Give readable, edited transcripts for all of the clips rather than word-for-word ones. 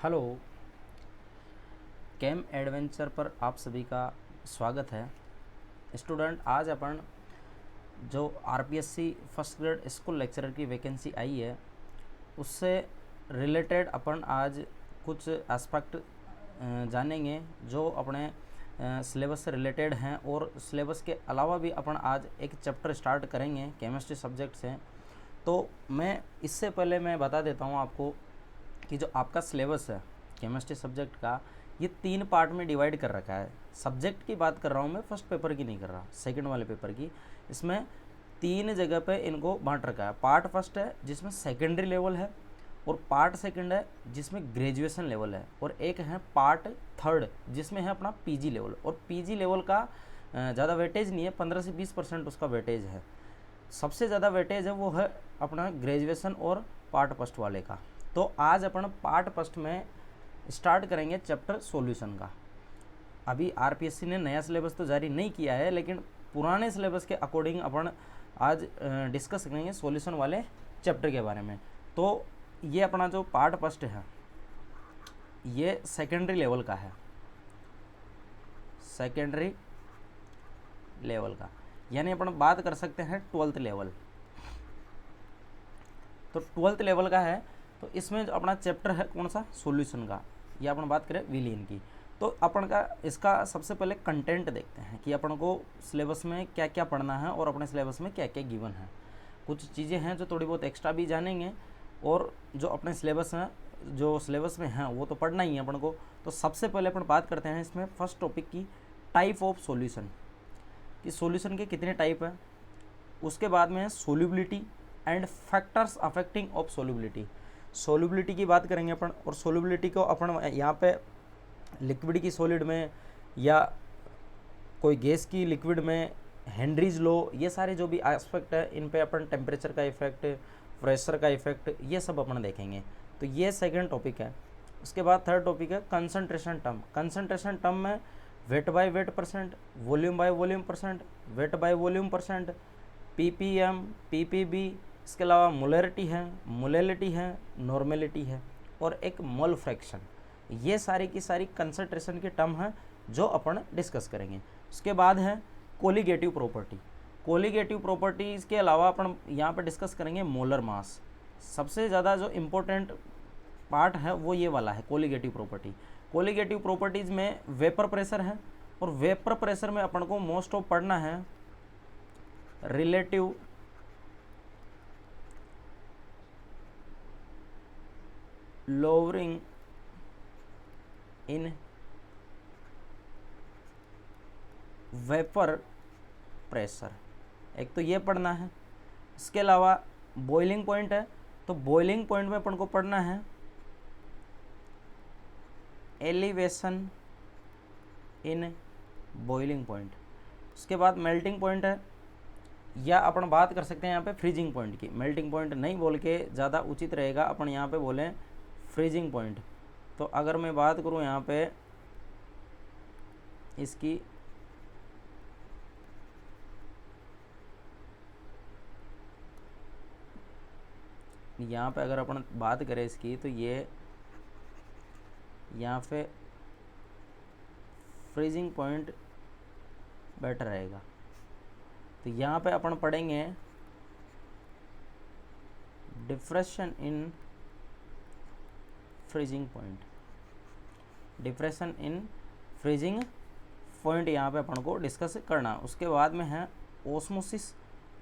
Hello. केम adventure पर आप सभी का स्वागत है। स्टूडेंट, आज अपन जो RPSC first grade school lecturer की वैकेंसी आई है उससे रिलेटेड अपन आज कुछ एस्पेक्ट जानेंगे जो अपने सिलेबस से रिलेटेड हैं, और सिलेबस के अलावा भी अपन आज एक चैप्टर स्टार्ट करेंगे केमिस्ट्री सब्जेक्ट से। तो मैं इससे पहले मैं बता देता हूँ आपको कि जो आपका सिलेबस है केमिस्ट्री सब्जेक्ट का, ये 3 पार्ट में डिवाइड कर रखा है। सब्जेक्ट की बात कर रहा हूँ मैं, फर्स्ट पेपर की नहीं कर रहा, सेकंड वाले पेपर की। इसमें 3 जगह पे इनको बांट रखा है। पार्ट फर्स्ट है जिसमें सेकेंडरी लेवल है, और पार्ट सेकंड है जिसमें ग्रेजुएशन लेवल है, और एक है पार्ट थर्ड जिसमें है अपना पीजी लेवल। और पीजी लेवल का ज़्यादा वेटेज नहीं है, 15 से 20% उसका वेटेज है। सबसे ज़्यादा वेटेज है वो है अपना ग्रेजुएशन और पार्ट फर्स्ट वाले का। तो आज अपन पार्ट फर्स्ट में स्टार्ट करेंगे चैप्टर सॉल्यूशन का। अभी आरपीएससी ने नया सिलेबस तो जारी नहीं किया है, लेकिन पुराने सिलेबस के अकॉर्डिंग अपन आज डिस्कस करेंगे सॉल्यूशन वाले चैप्टर के बारे में। तो ये अपना जो पार्ट फर्स्ट है ये सेकेंडरी लेवल का है, सेकेंडरी लेवल का, यानी अपन बात कर सकते हैं 12th लेवल। तो 12th लेवल का है। तो इसमें जो अपना चैप्टर है कौन सा, सॉल्यूशन का, ये अपन बात करें विलीन की। तो अपन का इसका सबसे पहले कंटेंट देखते हैं कि अपन को सिलेबस में क्या क्या पढ़ना है और अपने सिलेबस में क्या क्या गिवन है। कुछ चीज़ें हैं जो थोड़ी बहुत एक्स्ट्रा भी जानेंगे, और जो अपने सिलेबस में जो सिलेबस में हैं वो तो पढ़ना ही है अपन को। तो सबसे पहले अपन बात करते हैं इसमें फर्स्ट टॉपिक की, टाइप ऑफ सॉल्यूशन, कि सॉल्यूशन के कितने टाइप हैं। उसके बाद में है solubility and factors affecting of solubility. Solubility की बात करेंगे अपन, और सोल्यूबिलिटी को अपन यहाँ पे लिक्विड की सॉलिड में या कोई गैस की लिक्विड में, हेनरीज लॉ, ये सारे जो भी एस्पेक्ट है इन पे अपन टेम्परेचर का इफेक्ट, प्रेशर का इफेक्ट, ये सब अपन देखेंगे। तो ये सेकंड टॉपिक है। उसके बाद थर्ड टॉपिक है कंसंट्रेशन टर्म। कंसंट्रेशन टर्म में weight by weight percent, volume by volume percent, weight by volume percent, ppm, PPB, इसके अलावा मोलरिटी है, मोलेलिटी है, नॉर्मेलिटी है, और एक मोल फ्रैक्शन। ये सारी की सारी कंसंट्रेशन के टर्म हैं जो अपन डिस्कस करेंगे। उसके बाद है कोलिगेटिव प्रॉपर्टी। कोलिगेटिव प्रॉपर्टीज़ के अलावा अपन यहाँ पर डिस्कस करेंगे मोलर मास। सबसे ज़्यादा जो इम्पोर्टेंट पार्ट है वो ये वाला है, कोलिगेटिव प्रॉपर्टी। कोलिगेटिव प्रॉपर्टीज़ में वेपर प्रेशर है, और वेपर प्रेशर में अपन को मोस्ट ऑफ पढ़ना है relative lowering in vapour pressure, एक तो ये पढ़ना है। इसके अलावा बॉइलिंग पॉइंट है, तो बॉइलिंग पॉइंट में अपन को पढ़ना है एलिवेशन इन बॉइलिंग पॉइंट। उसके बाद मेल्टिंग पॉइंट है, या अपन बात कर सकते हैं यहाँ पे फ्रीजिंग पॉइंट की। मेल्टिंग पॉइंट नहीं बोल के ज़्यादा उचित रहेगा, अपन यहाँ पे बोलें फ्रीजिंग पॉइंट। तो अगर मैं बात करूँ यहाँ पे इसकी, यहाँ पे अगर अपन बात करें इसकी, तो ये यहाँ पे फ्रीजिंग पॉइंट बेटर रहेगा। तो यहाँ पे अपन पढ़ेंगे deflation in freezing point, depression in freezing point यहाँ पे अपन को डिस्कस करना। उसके बाद में है ओस्मोसिस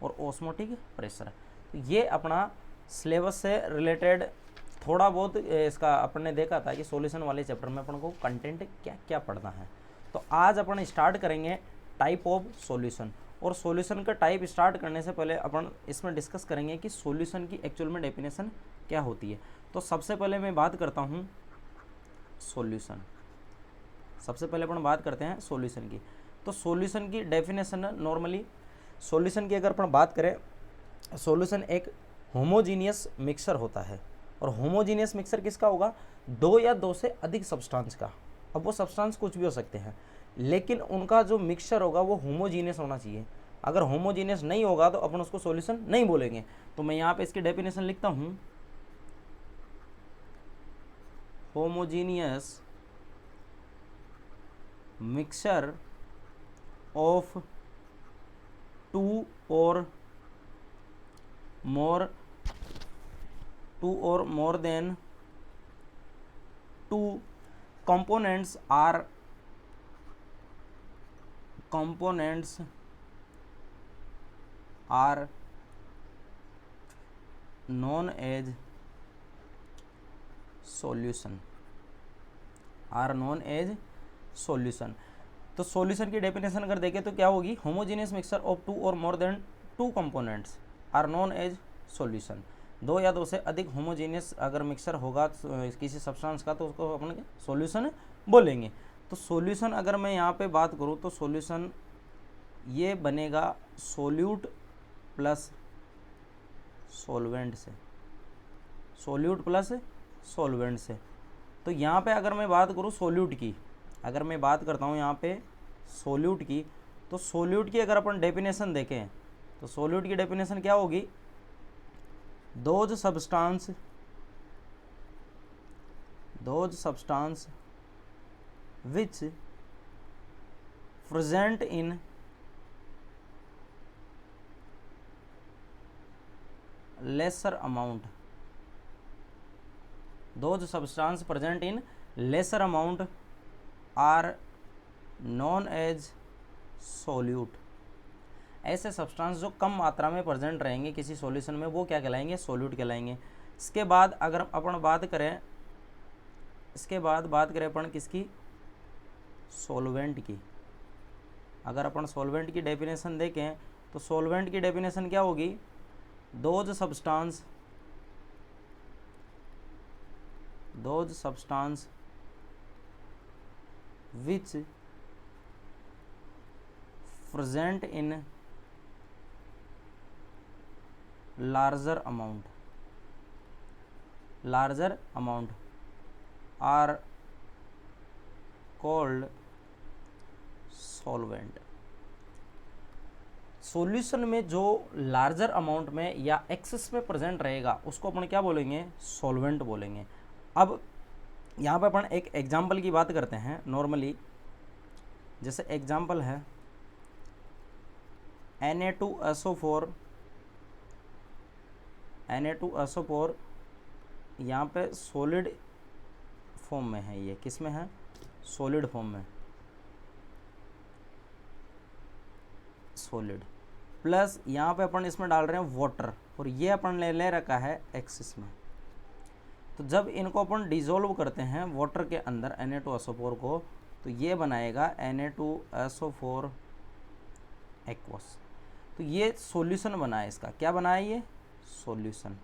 और ओस्मोटिक प्रेशर। तो ये अपना सिलेबस से रिलेटेड थोड़ा बहुत इसका अपन ने देखा था कि सॉल्यूशन वाले चैप्टर में अपन को कंटेंट क्या क्या पढ़ना है। तो आज अपन स्टार्ट करेंगे टाइप ऑफ सॉल्यूशन, और सॉल्यूशन का टाइप स्टार्ट करने से पहले अपन इसमें डिस्कस करेंगे कि सॉल्यूशन की एक्चुअल में डेफिनेशन क्या होती है। तो सबसे पहले मैं बात करता हूँ सॉल्यूशन। सबसे पहले अपन बात करते हैं सॉल्यूशन की। तो सॉल्यूशन की डेफिनेशन नॉर्मली, सॉल्यूशन की अगर अपन बात करें, सॉल्यूशन एक होमोजीनियस मिक्सर होता है। और होमोजीनियस मिक्सर किसका होगा, 2 या 2 से अधिक सब्सटेंस का। अब वो सब्सटेंस कुछ भी हो सकते हैं, लेकिन उनका जो मिक्सचर होगा वो होमोजीनियस होना चाहिए। अगर होमोजीनियस नहीं होगा तो अपन उसको सॉल्यूशन नहीं बोलेंगे। तो मैं यहाँ पे इसकी डेफिनेशन लिखता हूँ, homogeneous mixture of two or more than two components are known as solution। तो सॉल्यूशन की डेफिनेशन अगर देखें तो क्या होगी, homogeneous mixture of two or more than two components are known as solution. दो या दो से अधिक होमोजेनियस अगर मिक्सचर होगा किसी सब्सटेंस का तो उसको अपन सॉल्यूशन बोलेंगे। तो सॉल्यूशन अगर मैं यहाँ पे बात करूँ तो सॉल्यूशन ये बनेगा सोल्यूट प्लस सॉल्वेंट से, सोल्यूट प्लस सॉल्वेंट से। तो यहाँ पे अगर मैं बात करूँ सोल्यूट की, अगर मैं बात करता हूँ यहाँ पे सोल्यूट की, तो सोल्यूट की अगर अपन डेफिनेशन देखें तो सोल्यूट की डेफिनेशन क्या होगी, those substance which present in lesser amount, those substance present in lesser amount are known as solute। ऐसे सब्सटेंस जो कम मात्रा में प्रेजेंट रहेंगे किसी सॉल्यूशन में वो क्या कहलाएंगे, सोल्यूट कहलाएंगे। इसके बाद अगर अपन बात करें, अपन किसकी, सॉल्वेंट की। अगर अपन सॉल्वेंट की डेफिनेशन देखें तो सॉल्वेंट की डेफिनेशन क्या होगी, those substance which present in larger amount are called solvent। Solution में जो लार्जर अमाउंट में या एक्सेस में प्रेजेंट रहेगा उसको अपन क्या बोलेंगे, सॉल्वेंट बोलेंगे। अब यहाँ पे अपन एक एग्जाम्पल की बात करते हैं नॉर्मली, जैसे एग्जाम्पल है Na2SO4 यहाँ पे सॉलिड फॉर्म में है, ये किस में है, सॉलिड फॉर्म में, सॉलिड प्लस यहाँ पे अपन इसमें डाल रहे हैं वाटर, और ये अपन ले रखा है एक्सिस में। तो जब इनको अपन डिसॉल्व करते हैं वाटर के अंदर Na2SO4 को, तो ये बनाएगा Na2SO4 एक्वस। तो ये सॉल्यूशन बना है, इसका क्या बना है, ये सॉल्यूशन।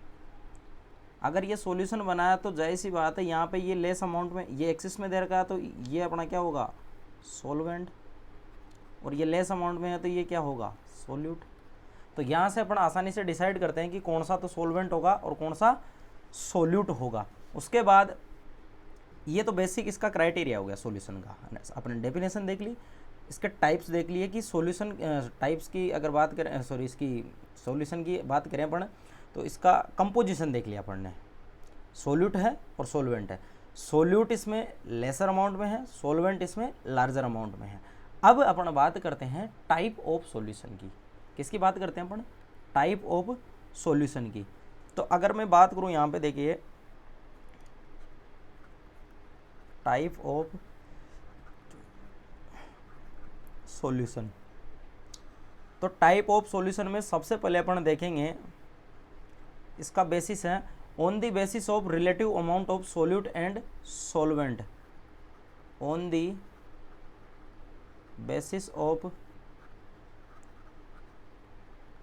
अगर ये सॉल्यूशन बनाया तो जाहिर सी बात है यहाँ पे ये लेस अमाउंट में, ये एक्सिस में दे रखा है तो ये अपना क्या होगा, सॉल्वेंट, और ये लेस अमाउंट में है तो ये क्या होगा, सोल्यूट। तो यहाँ से अपन आसानी से डिसाइड करते हैं कि कौन सा तो सॉल्वेंट होगा और कौन सा सोल्यूट होगा। उसके बाद ये तो बेसिक इसका क्राइटेरिया हो गया सॉल्यूशन का, अपने डेफिनेशन देख ली, इसके टाइप्स देख लिए कि सॉल्यूशन टाइप्स की अगर बात करें, सॉरी इसकी सॉल्यूशन की बात करें अपन, तो इसका कंपोजिशन देख लिया अपन ने, सोल्यूट है और सोलवेंट है। सोल्यूट इसमें लेसर अमाउंट में है, सोलवेंट इसमें लार्जर अमाउंट में है। अब अपन बात करते हैं टाइप ऑफ सॉल्यूशन की। किसकी बात करते हैं अपन, टाइप ऑफ सॉल्यूशन की। तो अगर मैं बात करूं यहाँ पे देखिए, टाइप ऑफ सॉल्यूशन, तो टाइप ऑफ सॉल्यूशन में सबसे पहले अपन देखेंगे इसका बेसिस है on the basis of relative amount of solute and solvent, on the basis of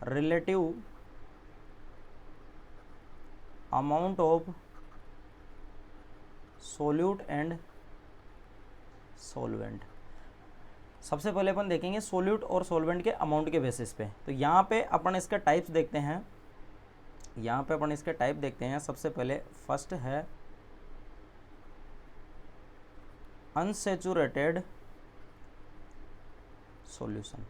relative amount of solute and solvent. सबसे पहले अपन देखेंगे सोल्यूट और सॉल्वेंट के अमाउंट के बेसिस पे। तो यहाँ पे अपन इसके टाइप्स देखते हैं, यहाँ पे अपन इसके टाइप देखते हैं। सबसे पहले फर्स्ट है अनसैचुरेटेड सॉल्यूशन।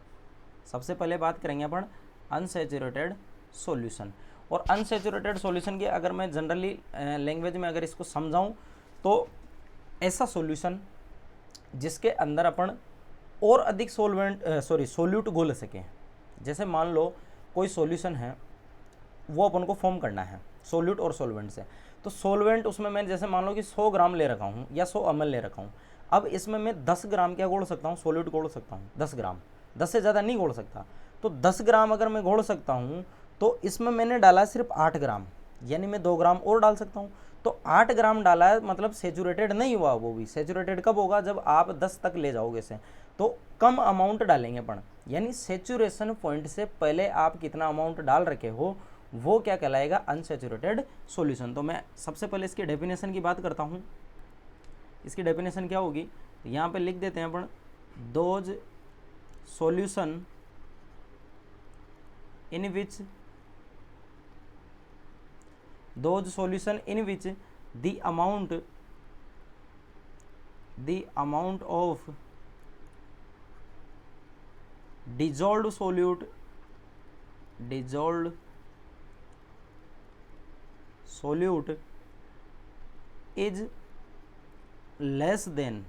सबसे पहले बात करेंगे अपन अनसैचुरेटेड सॉल्यूशन। और अनसैचुरेटेड सॉल्यूशन की अगर मैं जनरली लैंग्वेज में अगर इसको समझाऊं तो ऐसा सॉल्यूशन जिसके अंदर अपन और अधिक सोल्यूट घोल सकें। जैसे मान लो कोई सॉल्यूशन है, वो अपन को फॉर्म करना है सोल्यूट और सॉल्वेंट से, तो सॉल्वेंट उसमें मैं जैसे मान लो कि 100 ग्राम ले रखा हूँ या 100 ml ले रखा हूँ। अब इसमें मैं 10 ग्राम क्या घोल सकता हूँ, सोल्यूट घोल सकता हूँ 10 ग्राम, 10 से ज़्यादा नहीं घोल सकता। तो 10 ग्राम अगर मैं घोल सकता हूँ तो इसमें मैंने डाला सिर्फ 8 ग्राम, यानी मैं 2 ग्राम और डाल सकता हूँ। तो 8 ग्राम डाला है, मतलब सेचूरेटेड नहीं हुआ। वो भी सेचूरेटेड कब होगा, जब आप 10 तक ले जाओगे इसे। तो कम अमाउंट डालेंगे अपन, यानी सेचूरेशन पॉइंट से पहले आप कितना अमाउंट डाल रखे हो वो क्या कहलाएगा, अनसेचूरेटेड सॉल्यूशन। तो मैं सबसे पहले इसकी डेफिनेशन की बात करता हूँ। इसकी डेफिनेशन क्या होगी, यहाँ पे लिख देते हैं अपन, those solution in which the amount of dissolved solute is less than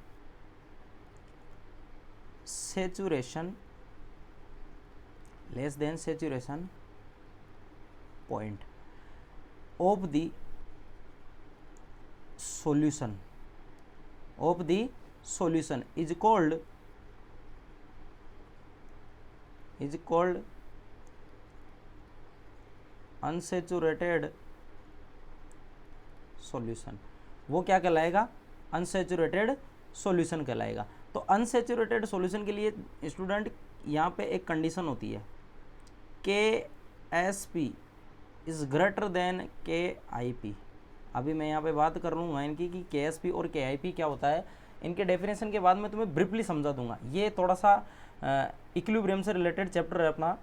saturation point of the solution is called unsaturated solution। वो क्या कहलाएगा, अनसेचुरेटेड सॉल्यूशन कहलाएगा। तो अनसेचुरेटेड सॉल्यूशन के लिए स्टूडेंट यहाँ पे एक कंडीशन होती है, KSP is greater than KIP। अभी मैं यहाँ पे बात कर रहा हूँ इनकी कि KSP और KIP क्या होता है। इनके डेफिनेशन के बाद मैं तुम्हें ब्रीफली समझा दूंगा। ये थोड़ा सा इक्विलिब्रियम से रिलेटेड चैप्टर है अपना,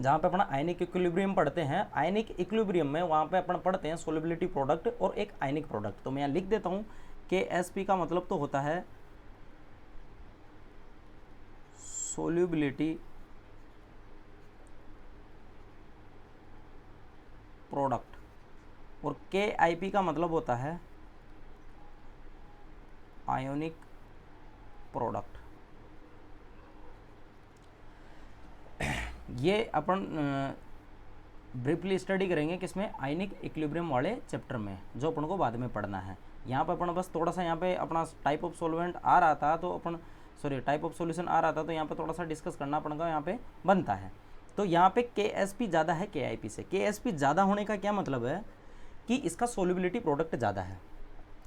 जहाँ पे अपना आयनिक इक्विलिब्रियम पढ़ते हैं। आयनिक इक्विलिब्रियम में वहाँ पे अपन पढ़ते हैं सोल्युबिलिटी प्रोडक्ट और एक आयनिक प्रोडक्ट। तो मैं यहाँ लिख देता हूँ, KSP का मतलब तो होता है सोल्युबिलिटी प्रोडक्ट, और KIP का मतलब होता है आयोनिक प्रोडक्ट। ये अपन ब्रीफली स्टडी करेंगे किसमें, आयनिक इक्विलिब्रियम वाले चैप्टर में, जो अपन को बाद में पढ़ना है। यहाँ पे अपन बस थोड़ा सा यहाँ पे अपना टाइप ऑफ सॉल्वेंट आ रहा था, तो अपन टाइप ऑफ सॉल्यूशन आ रहा था, तो यहाँ पे थोड़ा सा डिस्कस करना पड़ेगा, यहाँ पे बनता है। तो यहाँ पे KSP ज़्यादा है KIP से। KSP ज़्यादा होने का क्या मतलब है कि इसका सोल्युबिलिटी प्रोडक्ट ज़्यादा है।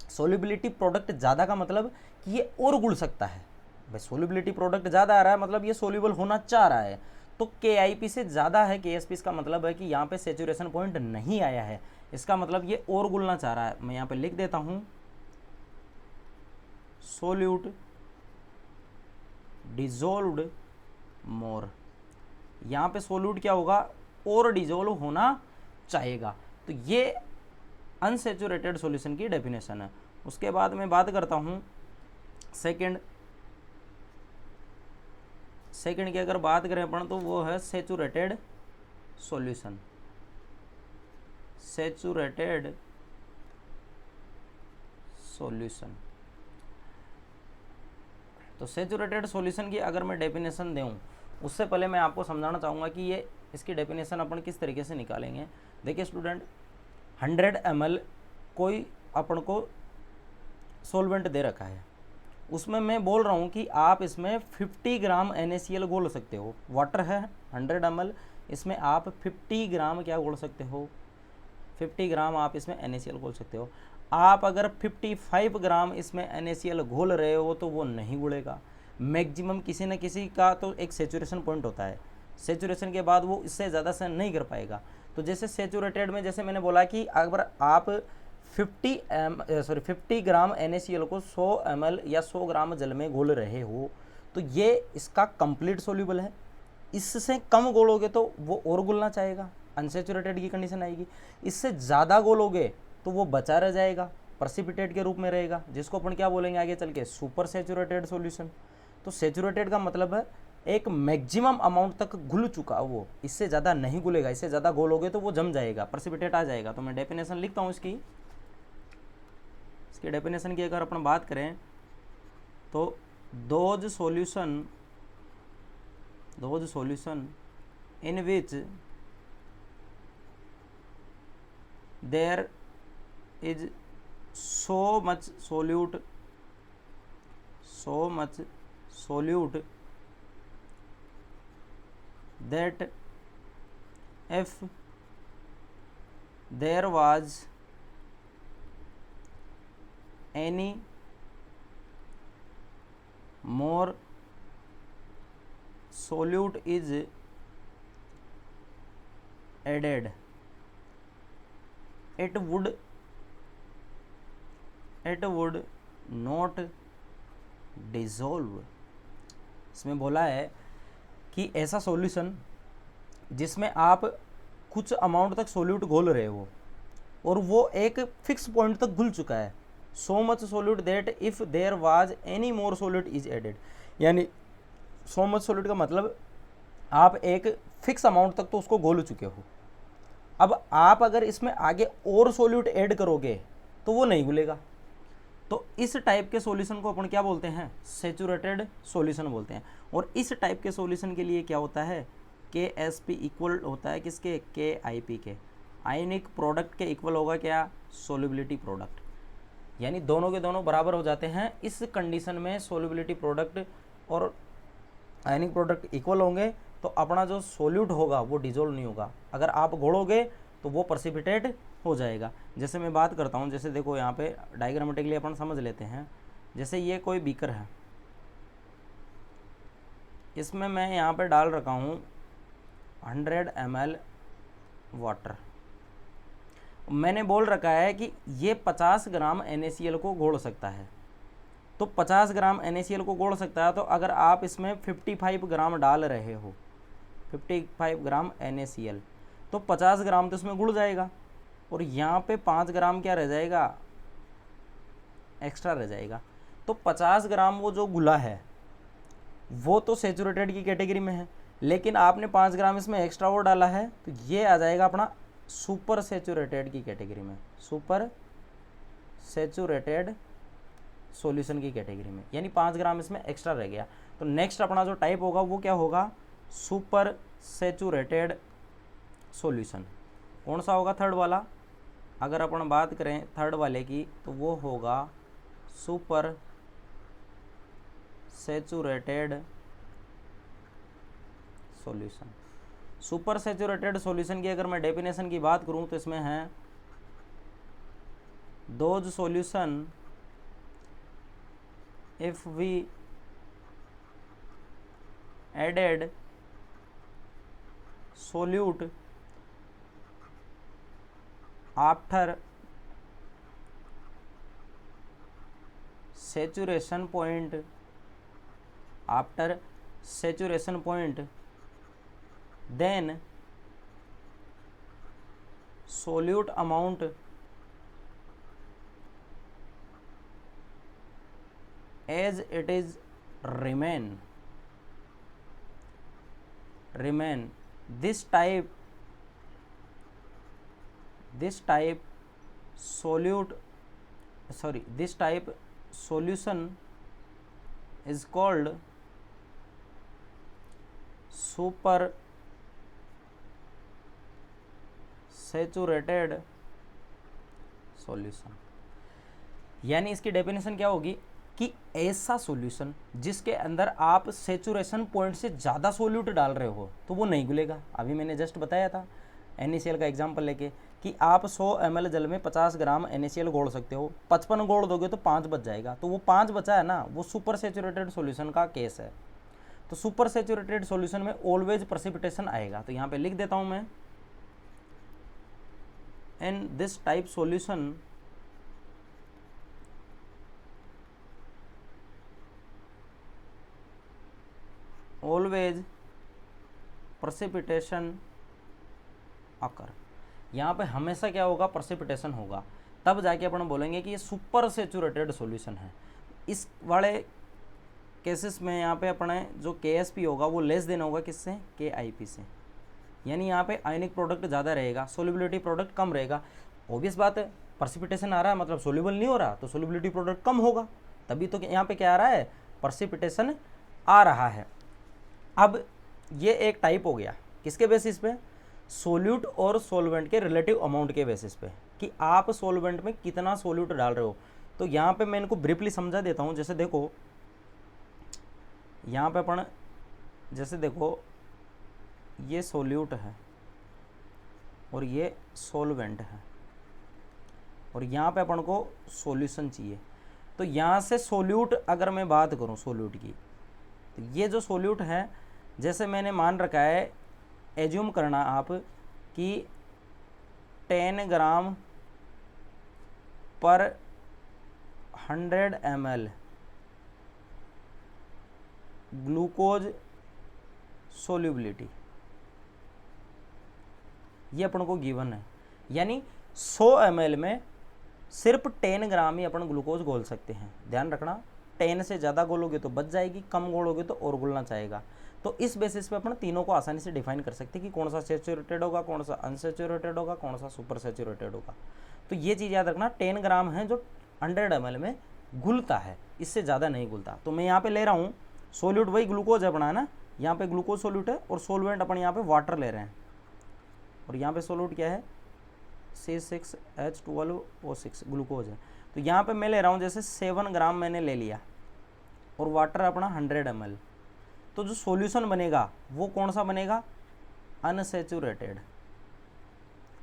सोल्युबिलिटी प्रोडक्ट ज़्यादा का मतलब कि ये और घुल सकता है। भाई सोल्युबिलिटी प्रोडक्ट ज़्यादा आ रहा है, मतलब ये सोल्यूबल होना चाह रहा है। तो KIP से ज़्यादा है KSP, इसका मतलब है कि यहाँ पे सेचुरेशन पॉइंट नहीं आया है, इसका मतलब ये और घुलना चाह रहा है। मैं यहाँ पे लिख देता हूँ, सोल्यूट डिजोल्व्ड मोर। यहाँ पे सोल्यूट क्या होगा, और डिजोल्व होना चाहेगा। तो ये अनसेचुरेटेड सॉल्यूशन की डेफिनेशन है। उसके बाद मैं बात करता हूँ सेकंड की अगर बात करें अपन, तो वो है सेचुरेटेड सॉल्यूशन। तो सेचुरेटेड सॉल्यूशन की अगर मैं डेफिनेशन दूँ, उससे पहले मैं आपको समझाना चाहूँगा कि ये इसकी डेफिनेशन अपन किस तरीके से निकालेंगे। देखिए स्टूडेंट, 100 ml कोई अपन को सॉल्वेंट दे रखा है, उसमें मैं बोल रहा हूँ कि आप इसमें 50 ग्राम NaCl घोल सकते हो। वाटर है 100 ml, इसमें आप 50 ग्राम क्या घोल सकते हो, 50 ग्राम आप इसमें NaCl घोल सकते हो। आप अगर 55 ग्राम इसमें NaCl घोल रहे हो तो वो नहीं घुलेगा। मैक्सिमम किसी न किसी का तो एक सेचुरेशन पॉइंट होता है, सेचुरेशन के बाद वो इससे ज़्यादा से नहीं कर पाएगा। तो जैसे सेचुरेटेड में जैसे मैंने बोला कि अगर आप 50 ग्राम NaCl को 100 ml या 100 ग्राम जल में घोल रहे हो, तो ये इसका कंप्लीट सोल्यूबल है। इससे कम घोलोगे तो वो और घुलना चाहेगा, अनसेचुरेटेड की कंडीशन आएगी। इससे ज़्यादा घोलोगे तो वो बचा रह जाएगा, प्रेसिपिटेट के रूप में रहेगा, जिसको अपन क्या बोलेंगे आगे चल के, सुपर सेचुरेटेड सॉल्यूशन। तो सेचुरेटेड का मतलब है एक मैक्सिमम अमाउंट तक घुल चुका वो, इससे ज़्यादा नहीं घुलेगा। इससे ज़्यादा घोलोगे तो वो जम जाएगा, प्रेसिपिटेट आ जाएगा। तो मैं डेफिनेशन लिखता हूँ इसकी इसकी डेफिनेशन की अगर अपन बात करें तो those solution in which there is so much solute that if there was any more solute is added, it would not dissolve। इसमें बोला है कि ऐसा सॉल्यूशन जिसमें आप कुछ अमाउंट तक सोल्यूट घोल रहे हो और वो एक फिक्स पॉइंट तक घुल चुका है, so much solute that if there was any more solute is added. यानी सो मच सोल्यूट का मतलब आप एक फिक्स अमाउंट तक तो उसको घोल चुके हो, अब आप अगर इसमें आगे और सोल्यूट ऐड करोगे तो वो नहीं घुलेगा। तो इस टाइप के सॉल्यूशन को अपन क्या बोलते हैं, सैचुरेटेड सॉल्यूशन बोलते हैं। और इस टाइप के सॉल्यूशन के लिए क्या होता है, KSP इक्वल होता है किसके, KIP के। आयनिक प्रोडक्ट के इक्वल होगा क्या, सोल्युबिलिटी प्रोडक्ट, यानी दोनों के दोनों बराबर हो जाते हैं। इस कंडीशन में सोल्युबिलिटी प्रोडक्ट और आयनिक प्रोडक्ट इक्वल होंगे तो अपना जो सोल्यूट होगा वो डिजोल्व नहीं होगा। अगर आप घोड़ोगे तो वो प्रेसिपिटेट हो जाएगा। जैसे मैं बात करता हूँ, जैसे देखो यहाँ पे डायग्रामेटिकली अपन समझ लेते हैं। जैसे ये कोई बीकर है, इसमें मैं यहाँ पे डाल रखा हूँ 100 ml वाटर। मैंने बोल रखा है कि ये 50 ग्राम NaCl को घोल सकता है, तो 50 ग्राम NaCl को घोल सकता है। तो अगर आप इसमें 55 ग्राम डाल रहे हो, 55 ग्राम NaCl, तो 50 ग्राम तो इसमें घुल जाएगा और यहाँ पे 5 ग्राम क्या रह जाएगा, एक्स्ट्रा रह जाएगा। तो 50 ग्राम वो जो घुला है वो तो सैचुरेटेड की कैटेगरी में है, लेकिन आपने 5 ग्राम इसमें एक्स्ट्रा वो डाला है तो ये आ जाएगा अपना सुपर सैचुरेटेड की कैटेगरी में, सुपर सैचुरेटेड सॉल्यूशन की कैटेगरी में, यानी 5 ग्राम इसमें एक्स्ट्रा रह गया। तो नेक्स्ट अपना जो टाइप होगा वो क्या होगा, सुपर सैचुरेटेड सॉल्यूशन। कौन सा होगा, थर्ड वाला। अगर अपन बात करें थर्ड वाले की तो वो होगा super saturated solution. Super saturated solution की अगर मैं डेफिनेशन की बात करूं तो इसमें है those solution if we added solute after saturation point, then solute amount as it is remain. This type solution is called super saturated solution. यानी इसकी डेफिनेशन क्या होगी कि ऐसा सॉल्यूशन जिसके अंदर आप सैचुरेशन पॉइंट से ज़्यादा सोल्यूट डाल रहे हो तो वो नहीं घुलेगा। अभी मैंने जस्ट बताया था NaCl का एग्जांपल लेके कि आप 100 ml जल में 50 ग्राम NaCl घोल सकते हो, 55 घोल दोगे तो 5 बच जाएगा। तो वो 5 बचा है ना, वो सुपर सैचुरेटेड सॉल्यूशन का केस है। तो सुपर सैचुरेटेड सॉल्यूशन में ऑलवेज प्रेसिपिटेशन आएगा। तो यहाँ पे लिख देता हूँ मैं, in this type solution always precipitation occur। यहाँ पे हमेशा क्या होगा, प्रेसिपिटेशन होगा, तब जाके अपन बोलेंगे कि ये सुपर सैचुरेटेड सॉल्यूशन है। इस वाले केसेस में यहाँ पे अपने जो KSP होगा वो लेस देन होगा किससे, KIP से। यानी यहाँ पे आयनिक प्रोडक्ट ज़्यादा रहेगा, सोल्युबिलिटी प्रोडक्ट कम रहेगा। ऑब्वियस बात है, प्रेसिपिटेशन आ रहा है मतलब सोल्यूबल नहीं हो रहा, तो सोल्युबिलिटी प्रोडक्ट कम होगा, तभी तो यहाँ पे क्या आ रहा है, प्रेसिपिटेशन आ रहा है। अब ये एक टाइप हो गया, किसके बेसिस पे, सोल्यूट और सोलवेंट के रिलेटिव अमाउंट के बेसिस पे, कि आप सोलवेंट में कितना सोल्यूट डाल रहे हो। तो यहाँ पे मैं इनको ब्रीफली समझा देता हूँ। जैसे देखो यहाँ पे अपन, जैसे देखो ये सोल्यूट है और ये सोलवेंट है, और यहाँ पे अपन को सॉल्यूशन चाहिए। तो यहाँ से सोल्यूट अगर मैं बात करूँ सोल्यूट की, तो ये जो सोल्यूट है, जैसे मैंने मान रखा है, एज्यूम करना आप कि 10 ग्राम पर 100 ml ग्लूकोज सोल्यूबिलिटी, ये अपन को गिवन है। यानी 100 ml में सिर्फ 10 ग्राम ही अपन ग्लूकोज घोल सकते हैं। ध्यान रखना, 10 से ज़्यादा घोलोगे तो बच जाएगी, कम घोलोगे तो और घुलना चाहेगा। तो इस बेसिस पे अपन तीनों को आसानी से डिफाइन कर सकते हैं कि कौन सा सैचुरेटेड होगा, कौन सा अनसैचुरेटेड होगा, कौन सा सुपर सैचुरेटेड होगा। तो ये चीज़ याद रखना, 10 ग्राम है जो 100 ml में घुलता है, इससे ज़्यादा नहीं घुलता। तो मैं यहाँ पे ले रहा हूँ सोल्यूट, वही ग्लूकोज है अपना, है ना, यहाँ पे ग्लूकोज सोल्यूट है, और सोलवेंट अपन यहाँ पे वाटर ले रहे हैं, और यहाँ पे सोल्यूट क्या है, C6H12O6 ग्लूकोज है। तो यहाँ पे मैं ले रहा हूँ जैसे 7 ग्राम मैंने ले लिया, और वाटर अपना 100 ml। तो जो सॉल्यूशन बनेगा वो कौन सा बनेगा, अनसैचुरेटेड।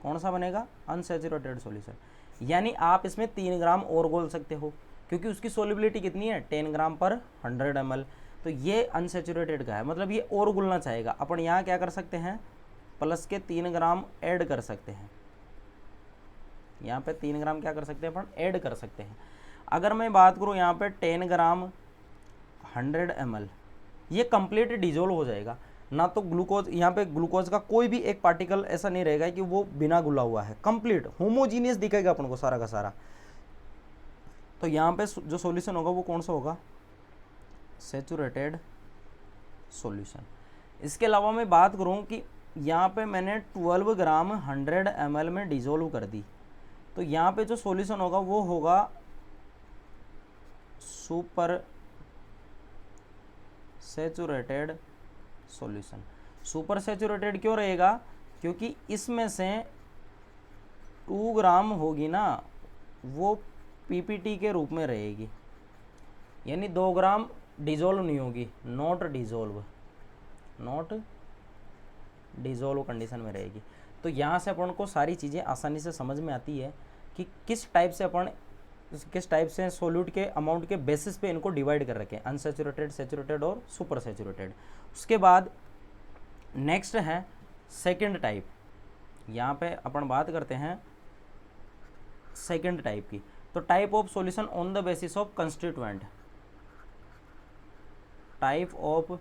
कौन सा बनेगा, अनसैचुरेटेड सॉल्यूशन। यानी आप इसमें 3 ग्राम और घोल सकते हो, क्योंकि उसकी सोल्युबिलिटी कितनी है, 10 ग्राम पर 100 ml। तो ये अनसैचुरेटेड का है, मतलब ये और घुलना चाहेगा। अपन यहाँ क्या कर सकते हैं, प्लस के 3 ग्राम ऐड कर सकते हैं। यहाँ पे 3 ग्राम क्या कर सकते हैं अपन, ऐड कर सकते हैं। अगर मैं बात करूँ यहाँ पे 10 ग्राम 100 ml, ये कंप्लीट डिजोल्व हो जाएगा ना। तो ग्लूकोज, यहाँ पे ग्लूकोज का कोई भी एक पार्टिकल ऐसा नहीं रहेगा कि वो बिना घुला हुआ है, कंप्लीट होमोजीनियस दिखेगा अपन को सारा का सारा। तो यहाँ पे जो सॉल्यूशन होगा वो कौन सा होगा, सैचुरेटेड सॉल्यूशन। इसके अलावा मैं बात करूँ कि यहाँ पे मैंने 12 ग्राम 100 ml में डिजोल्व कर दी, तो यहाँ पे जो सॉल्यूशन होगा वो होगा super saturated solution. Super saturated क्यों रहेगा, क्योंकि इसमें से 2 ग्राम होगी ना, वो पीपीटी के रूप में रहेगी, यानी 2 ग्राम डिजोल्व नहीं होगी, नॉट डिजोल्व कंडीशन में रहेगी। तो यहाँ से अपन को सारी चीज़ें आसानी से समझ में आती है कि किस टाइप से सोल्यूट के अमाउंट के बेसिस पे इनको डिवाइड कर रखे हैं, अनसैचुरेटेड, सैचुरेटेड और सुपर सैचुरेटेड। उसके बाद नेक्स्ट है सेकंड टाइप। यहाँ पे अपन बात करते हैं सेकंड टाइप की। तो type of solution on the basis of constituent, type of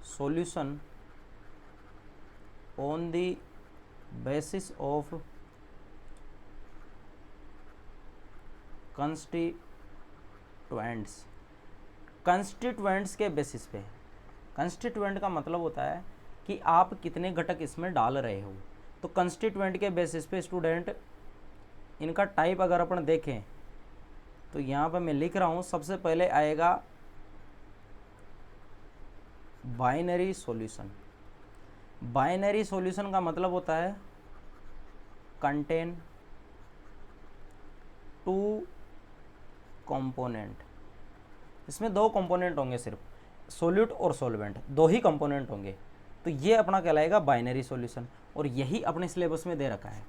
solution on the basis of constituents के बेसिस पे। कंस्टिट्यूएंट का मतलब होता है कि आप कितने घटक इसमें डाल रहे हो। तो कंस्टिट्यूएंट के बेसिस पे स्टूडेंट, इनका टाइप अगर अपन देखें तो यहाँ पर मैं लिख रहा हूँ, सबसे पहले आएगा बाइनरी सॉल्यूशन। बाइनरी सॉल्यूशन का मतलब होता है कंटेन 2 कंपोनेंट। इसमें 2 कंपोनेंट होंगे, सिर्फ सोल्यूट और सोलवेंट, 2 ही कंपोनेंट होंगे। तो ये अपना कहलाएगा बाइनरी सॉल्यूशन, और यही अपने सिलेबस में दे रखा है।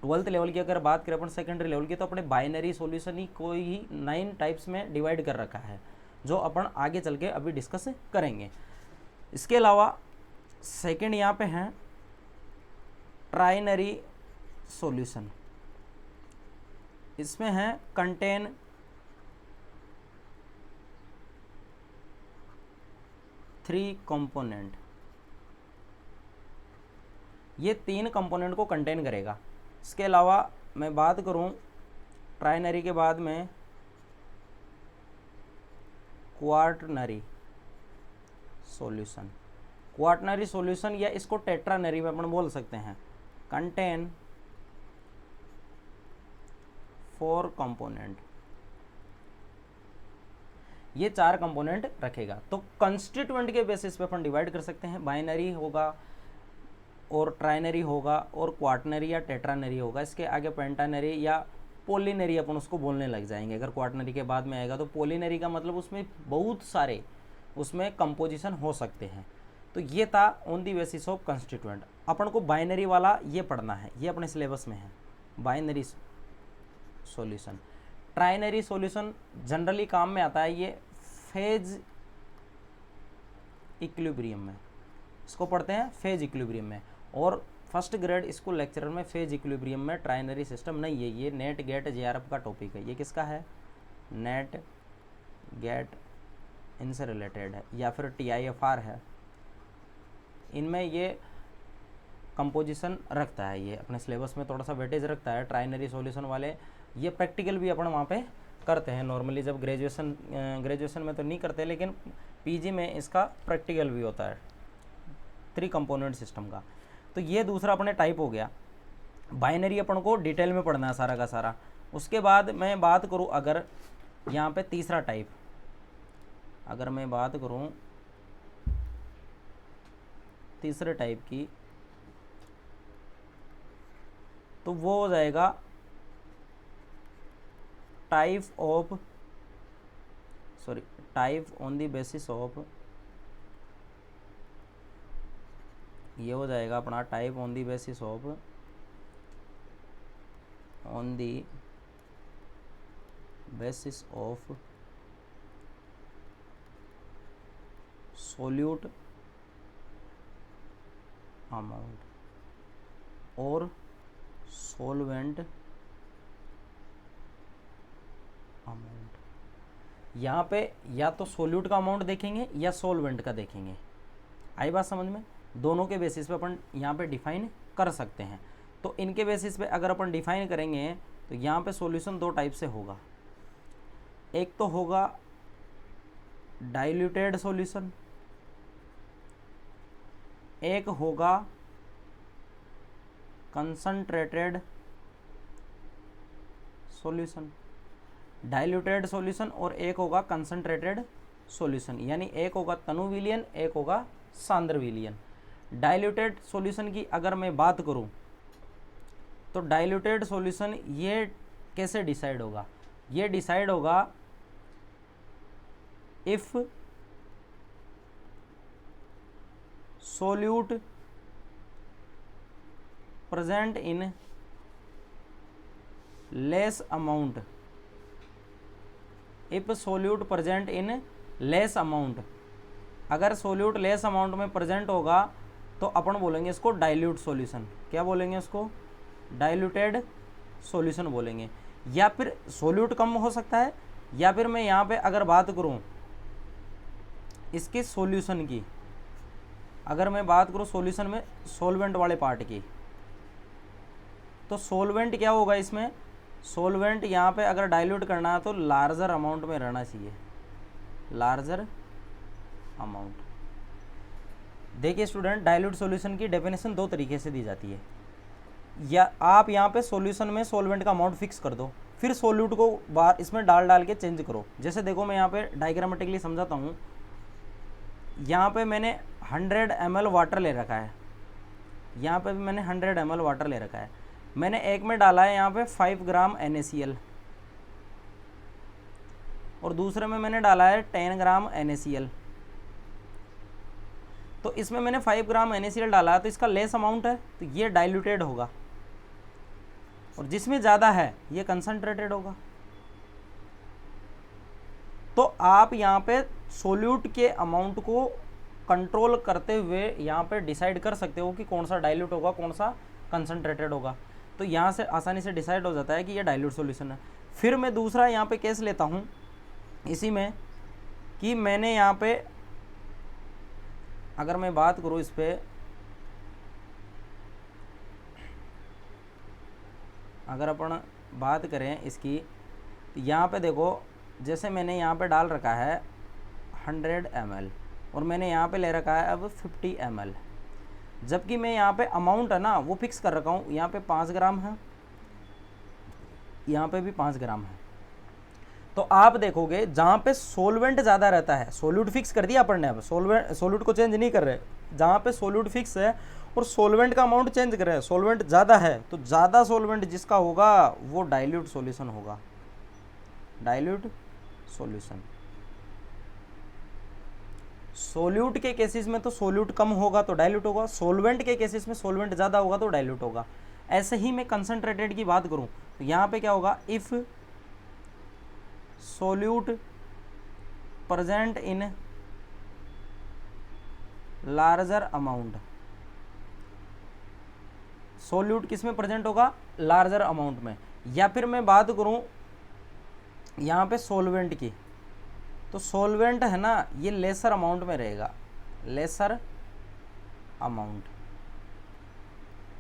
12th लेवल की अगर बात करें अपन, सेकेंडरी लेवल की, तो अपने बाइनरी सॉल्यूशन ही कोई ही 9 टाइप्स में डिवाइड कर रखा है, जो अपन आगे चल के अभी डिस्कस करेंगे। इसके अलावा सेकेंड यहाँ पे है ट्राइनरी सॉल्यूशन। इसमें है कंटेन 3 कंपोनेंट। ये 3 कंपोनेंट को कंटेन करेगा। इसके अलावा मैं बात करूं ट्राइनरी के बाद में क्वार्टनरी सॉल्यूशन। क्वार्टनरी सॉल्यूशन या इसको टेट्रानरी में अपन बोल सकते हैं, कंटेन 4 कंपोनेंट, ये 4 कंपोनेंट रखेगा। तो कंस्टिट्यूएंट के बेसिस पे अपन डिवाइड कर सकते हैं, बाइनरी होगा और ट्राइनरी होगा और क्वाटनरी या टेट्रानरी होगा। इसके आगे पेंटानरी या पॉलिनरी अपन उसको बोलने लग जाएंगे, अगर क्वाटनरी के बाद में आएगा तो पॉलिनरी का मतलब उसमें बहुत सारे उसमें कंपोजिशन हो सकते हैं। तो ये था on the basis of constituent. अपन को बाइनरी वाला ये पढ़ना है, ये अपने सिलेबस में है, binary solution. Trinary solution generally काम में आता है ये फेज इक्विलिब्रियम में, इसको पढ़ते हैं फेज इक्विलिब्रियम में। और फर्स्ट ग्रेड स्कूल लेक्चरर में फेज इक्विलिब्रियम में ट्राइनरी सिस्टम नहीं है, ये नेट गेट जेआरएफ का टॉपिक है। ये किसका है? नेट गेट, इनसे रिलेटेड है, या फिर टीआईएफआर है। इनमें ये कंपोजिशन रखता है, ये अपने सिलेबस में थोड़ा सा वेटेज रखता है ट्राइनरी सॉल्यूशन वाले। ये प्रैक्टिकल भी अपन वहाँ पे करते हैं नॉर्मली, जब ग्रेजुएशन में तो नहीं करते, लेकिन पीजी में इसका प्रैक्टिकल भी होता है 3 कंपोनेंट सिस्टम का। तो ये दूसरा अपने टाइप हो गया। बाइनरी अपन को डिटेल में पढ़ना है सारा का सारा। उसके बाद मैं बात करूँ अगर यहाँ पे तीसरा टाइप, अगर मैं बात करूँ तीसरे टाइप की, तो वो हो जाएगा type on the basis of, ये हो जाएगा अपना type on the basis of, on the basis of solute amount और सोलवेंट अमाउंट। यहाँ पे या तो सोल्यूट का अमाउंट देखेंगे या सोलवेंट का देखेंगे। आई बात समझ में? दोनों के बेसिस पे अपन यहाँ पे डिफाइन कर सकते हैं। तो इनके बेसिस पे अगर अपन डिफाइन करेंगे तो यहाँ पे सॉल्यूशन 2 टाइप से होगा। एक तो होगा डाइल्यूटेड सॉल्यूशन, एक होगा कंसंट्रेटेड सॉल्यूशन। डाइल्यूटेड सॉल्यूशन और एक होगा कंसंट्रेटेड सॉल्यूशन, यानी एक होगा तनु विलयन, एक होगा सांद्र विलयन। डाइल्यूटेड सॉल्यूशन की अगर मैं बात करूं तो डाइल्यूटेड सॉल्यूशन ये कैसे डिसाइड होगा? ये डिसाइड होगा if solute present in less amount, if solute present in less amount, अगर सोल्यूट लेस अमाउंट में प्रेजेंट होगा तो अपन बोलेंगे इसको डाइल्यूट सॉल्यूशन। क्या बोलेंगे इसको? डाइल्यूटेड सॉल्यूशन बोलेंगे। या फिर सोल्यूट कम हो सकता है, या फिर मैं यहाँ पे अगर बात करूँ इसके सॉल्यूशन की, अगर मैं बात करूँ सॉल्यूशन में सॉल्वेंट वाले पार्ट की, तो सोलवेंट क्या होगा इसमें? सोलवेंट यहाँ पे अगर डाइल्यूट करना है तो लार्जर अमाउंट में रहना चाहिए, लार्जर अमाउंट। देखिए स्टूडेंट, डाइल्यूट सॉल्यूशन की डेफिनेशन 2 तरीके से दी जाती है। या आप यहाँ पे सॉल्यूशन में सोलवेंट का अमाउंट फिक्स कर दो, फिर सोल्यूट को बार इसमें डाल के चेंज करो। जैसे देखो मैं यहाँ पे डायग्रामेटिकली समझाता हूँ। यहाँ पे मैंने 100 ml वाटर ले रखा है, यहाँ पे भी मैंने 100 ml वाटर ले रखा है। मैंने एक में डाला है यहाँ पे 5 ग्राम NaCl और दूसरे में मैंने डाला है 10 ग्राम NaCl। तो इसमें मैंने 5 ग्राम NaCl डाला है तो इसका लेस अमाउंट है, तो ये डाइल्यूटेड होगा, और जिसमें ज़्यादा है ये कंसंट्रेटेड होगा। तो आप यहाँ पे सोल्यूट के अमाउंट को कंट्रोल करते हुए यहाँ पे डिसाइड कर सकते हो कि कौन सा डाइल्यूट होगा, कौन सा कंसंट्रेटेड होगा। तो यहाँ से आसानी से डिसाइड हो जाता है कि ये डाइल्यूट सॉल्यूशन है। फिर मैं दूसरा यहाँ पे केस लेता हूँ इसी में कि मैंने यहाँ पे अगर मैं बात करूँ इस पे, अगर अपन बात करें इसकी, तो यहाँ पे देखो जैसे मैंने यहाँ पे डाल रखा है 100 ml और मैंने यहाँ पे ले रखा है अब 50 ml, जबकि मैं यहाँ पे अमाउंट है ना वो फिक्स कर रखा हूँ। यहाँ पे 5 ग्राम है यहाँ पे भी 5 ग्राम है। तो आप देखोगे जहाँ पे सोलवेंट ज़्यादा रहता है, सोल्यूट फिक्स कर दिया अपन ने, अब सोल्यूट को चेंज नहीं कर रहे, जहाँ पे सोल्यूट फिक्स है और सोलवेंट का अमाउंट चेंज कर रहे हैं, सोलवेंट ज़्यादा है तो ज़्यादा सोलवेंट जिसका होगा वो डाइल्यूट सॉल्यूशन होगा, डाइल्यूट सॉल्यूशन। सोल्यूट के केसेस में तो सोल्यूट कम होगा तो डाइल्यूट होगा, सोलवेंट के केसेस में सोलवेंट ज़्यादा होगा तो डाइल्यूट होगा। ऐसे ही मैं कंसंट्रेटेड की बात करूं तो यहाँ पे क्या होगा, if solute present in larger amount, solute किस में प्रेजेंट होगा, लार्जर अमाउंट में। या फिर मैं बात करूं यहाँ पे सोलवेंट की, तो सोलवेंट है ना ये लेसर अमाउंट में रहेगा, लेसर अमाउंट,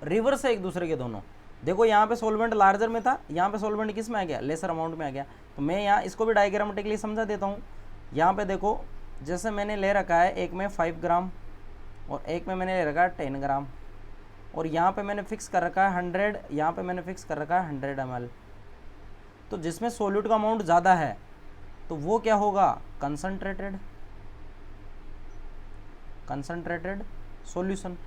रिवर्स है एक दूसरे के दोनों। देखो यहाँ पे सोलवेंट लार्जर में था, यहाँ पे सोलवेंट किस में आ गया, लेसर अमाउंट में आ गया। तो मैं यहाँ इसको भी डायग्रामेटिकली समझा देता हूँ। यहाँ पे देखो जैसे मैंने ले रखा है, एक में 5 ग्राम और एक में मैंने ले रखा है 10 ग्राम, और यहाँ पे मैंने फिक्स कर रखा है 100, यहाँ पे मैंने फिक्स कर रखा है 100 ml। तो जिसमें सोल्यूट का अमाउंट ज़्यादा है तो वो क्या होगा, कंसंट्रेटेड, कंसंट्रेटेड सॉल्यूशन।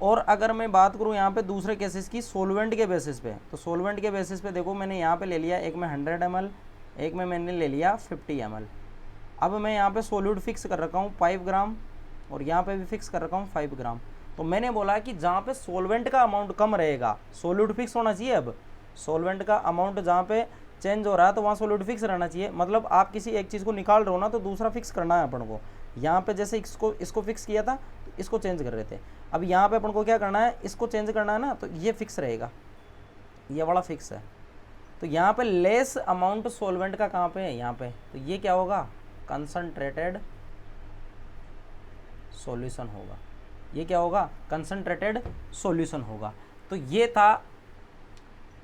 और अगर मैं बात करूँ यहाँ पे दूसरे केसेस की सोलवेंट के बेसिस पे, तो सोलवेंट के बेसिस पे देखो मैंने यहाँ पे ले लिया एक में 100 ml, एक में मैंने ले लिया 50 ml। अब मैं यहाँ पे सोल्यूट फिक्स कर रखा हूँ 5 ग्राम और यहाँ पे भी फिक्स कर रखा हूँ 5 ग्राम। तो मैंने बोला कि जहाँ पे सोलवेंट का अमाउंट कम रहेगा सोल्यूट फिक्स होना चाहिए। अब सोलवेंट का अमाउंट जहाँ पे चेंज हो रहा है तो वहाँ सोल्यूट फिक्स रहना चाहिए। मतलब आप किसी एक चीज़ को निकाल रहे हो ना तो दूसरा फिक्स करना है अपन को। यहाँ पे जैसे इसको फिक्स किया था तो इसको चेंज कर रहे थे, अब यहाँ पे अपन को क्या करना है, इसको चेंज करना है ना, तो ये फिक्स रहेगा, ये वाला फिक्स है। तो यहाँ पे लेस अमाउंट सोलवेंट का कहाँ पे है, यहाँ पे, तो ये क्या होगा, कंसंट्रेटेड सॉल्यूशन होगा। ये क्या होगा, कंसंट्रेटेड सॉल्यूशन होगा। तो ये था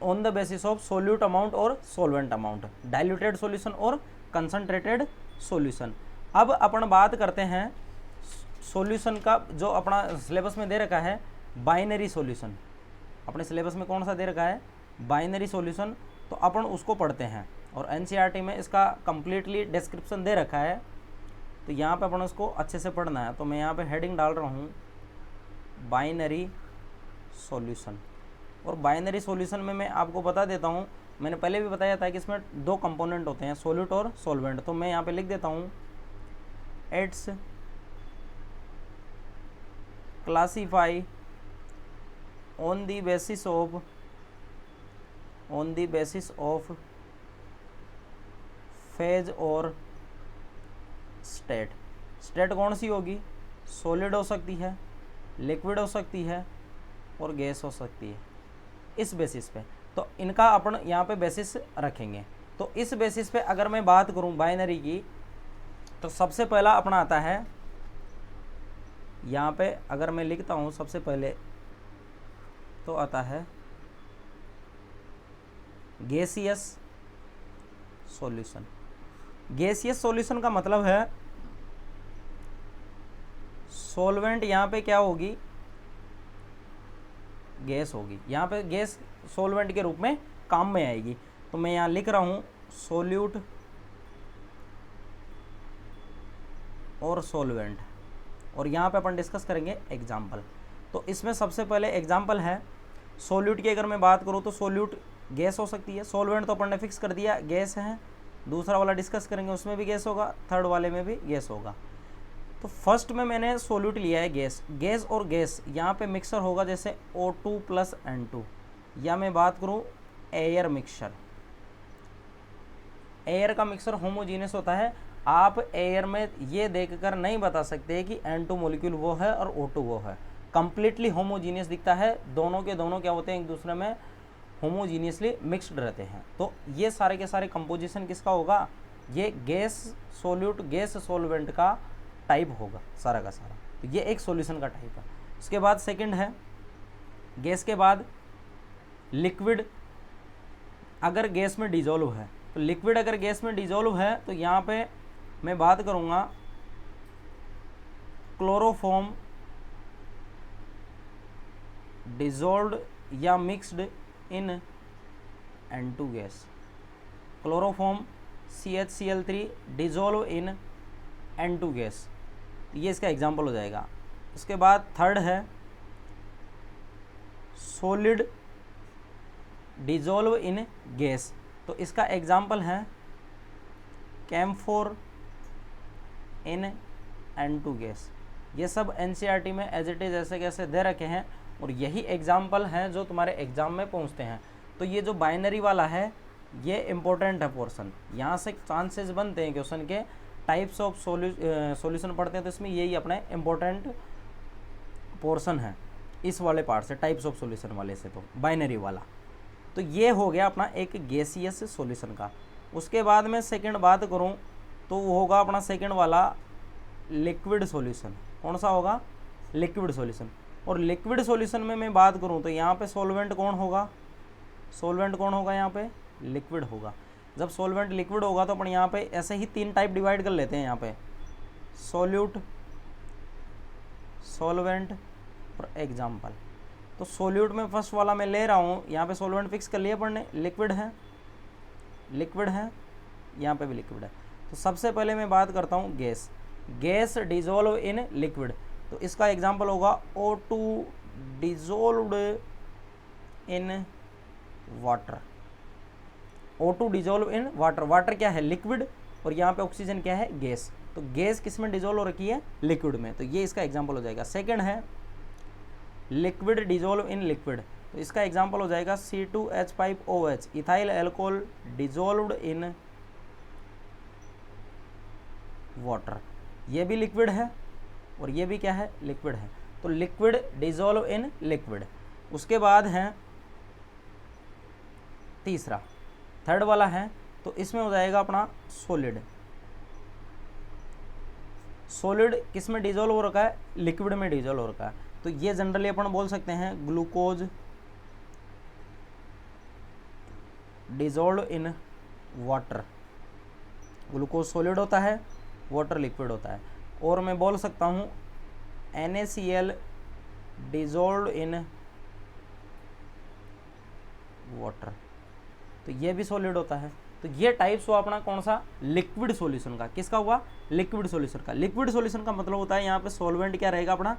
on the basis of solute amount और सोलवेंट अमाउंट, डाइल्यूटेड सॉल्यूशन और कंसंट्रेटेड सॉल्यूशन। अब अपन बात करते हैं सॉल्यूशन का, जो अपना सिलेबस में दे रखा है बाइनरी सॉल्यूशन। अपने सिलेबस में कौन सा दे रखा है, बाइनरी सॉल्यूशन। तो अपन उसको पढ़ते हैं और एनसीईआरटी में इसका कंप्लीटली डिस्क्रिप्शन दे रखा है, तो यहाँ पे अपन उसको अच्छे से पढ़ना है। तो मैं यहाँ पे हेडिंग डाल रहा हूँ बाइनरी सॉल्यूशन। और बाइनरी सॉल्यूशन में मैं आपको बता देता हूँ, मैंने पहले भी बताया था कि इसमें 2 कंपोनेंट होते हैं, सोल्यूट और सॉल्वेंट। तो मैं यहाँ पे लिख देता हूँ it's classify on the basis of phase और स्टेट कौन सी होगी, सॉलिड हो सकती है, लिक्विड हो सकती है और गैस हो सकती है, इस बेसिस पे। तो इनका अपन यहाँ पे बेसिस रखेंगे। तो इस बेसिस पे अगर मैं बात करूँ बाइनरी की, तो सबसे पहला अपना आता है, यहाँ पे अगर मैं लिखता हूँ सबसे पहले तो आता है गैसियस सॉल्यूशन। गैसियस सॉल्यूशन का मतलब है सॉल्वेंट यहाँ पे क्या होगी, गैस होगी। यहाँ पे गैस सॉल्वेंट के रूप में काम में आएगी। तो मैं यहाँ लिख रहा हूँ सोल्यूट और सॉल्वेंट, और यहाँ पे अपन डिस्कस करेंगे एग्जाम्पल। तो इसमें सबसे पहले एग्जाम्पल है सोल्यूट की। अगर मैं बात करूँ तो सोल्यूट गैस हो सकती है, सॉल्वेंट तो अपन ने फिक्स कर दिया गैस है। दूसरा वाला डिस्कस करेंगे उसमें भी गैस होगा, थर्ड वाले में भी गैस होगा। तो फर्स्ट में मैंने सोल्यूट लिया है गैस, गैस और गैस यहाँ पे मिक्सर होगा जैसे O2 + N2, या मैं बात करूँ एयर मिक्सचर। एयर का मिक्सर होमोजीनियस होता है। आप एयर में ये देखकर नहीं बता सकते कि N2 मॉलिक्यूल वो है और O2 वो है, कंप्लीटली होमोजीनियस दिखता है। दोनों के दोनों क्या होते हैं, एक दूसरे में होमोजीनियसली मिक्स्ड रहते हैं। तो ये सारे के सारे कंपोजिशन किसका होगा, ये गैस सोल्यूट गैस सॉल्वेंट का टाइप होगा सारा का सारा। तो ये एक सॉल्यूशन का टाइप है। उसके बाद सेकंड है गैस के बाद लिक्विड, अगर गैस में डिजोल्व है तो लिक्विड अगर गैस में डिजोल्व है तो यहाँ पे मैं बात करूँगा क्लोरोफॉर्म डिजोल्व्ड या mixed in N2 gas. Chloroform CHCl3 dissolve in N2 gas, ये इसका एग्जाम्पल हो जाएगा। उसके बाद थर्ड है सॉलिड डिजोल्व इन गैस, तो इसका एग्जाम्पल है कैम्फोर इन N2 गैस। ये सब NCERT में एज इट इज ऐसे कैसे दे रखे हैं और यही एग्जाम्पल हैं जो तुम्हारे एग्जाम में पूछते हैं। तो ये जो बाइनरी वाला है ये इम्पोर्टेंट है पोर्शन, यहाँ से चांसेस बनते हैं क्वेश्चन के। टाइप्स ऑफ सॉल्यूशन पढ़ते हैं तो इसमें यही अपना इम्पोर्टेंट पोर्शन है इस वाले पार्ट से, टाइप्स ऑफ सॉल्यूशन वाले से, तो बाइनरी वाला। तो ये हो गया अपना एक गैसियस सॉल्यूशन का। उसके बाद में सेकंड बात करूं तो वो होगा अपना सेकंड वाला लिक्विड सॉल्यूशन। कौन सा होगा? Liquid solution. और लिक्विड सॉल्यूशन में मैं बात करूं तो यहाँ पे सॉल्वेंट कौन होगा? सॉल्वेंट कौन होगा? यहाँ पे लिक्विड होगा। जब सॉल्वेंट लिक्विड होगा तो अपन यहाँ पे ऐसे ही 3 टाइप डिवाइड कर लेते हैं यहाँ पे, सॉल्यूट, सॉल्वेंट और एग्जाम्पल। तो सॉल्यूट में फर्स्ट वाला मैं ले रहा हूँ, यहाँ पे सॉल्वेंट फिक्स कर लिया पढ़ने, लिक्विड है, लिक्विड है, यहाँ पे भी लिक्विड है। तो सबसे पहले मैं बात करता हूँ gas. Gas dissolve in liquid, तो इसका एग्जाम्पल होगा O2 dissolved in water. O2 dissolve in water. Water क्या है? लिक्विड, और यहाँ पे ऑक्सीजन क्या है? गैस। तो गैस किस में डिजोल्व हो रखी है? लिक्विड में। तो ये इसका एग्जाम्पल हो जाएगा। सेकंड है लिक्विड डिजोल्व इन लिक्विड, तो इसका एग्जाम्पल हो जाएगा C2H5OH, ethyl alcohol dissolved in water. ये भी लिक्विड है और ये भी क्या है? लिक्विड है। तो लिक्विड डिजोल्व इन लिक्विड। उसके बाद है तीसरा, थर्ड वाला है, तो इसमें हो जाएगा अपना सॉलिड। सॉलिड किस में डिजोल्व हो रखा है? लिक्विड में डिजोल्व हो रखा है। तो ये जनरली अपन बोल सकते हैं glucose dissolve in water. Glucose solid होता है, वाटर लिक्विड होता है। और मैं बोल सकता हूँ NaCl डिजोल्व इन वाटर, तो ये भी सॉलिड होता है। तो ये टाइप्स हुआ अपना कौन सा? लिक्विड सॉल्यूशन का। किसका हुआ? लिक्विड सॉल्यूशन का। लिक्विड सॉल्यूशन का मतलब होता है यहाँ पे सॉल्वेंट क्या रहेगा? अपना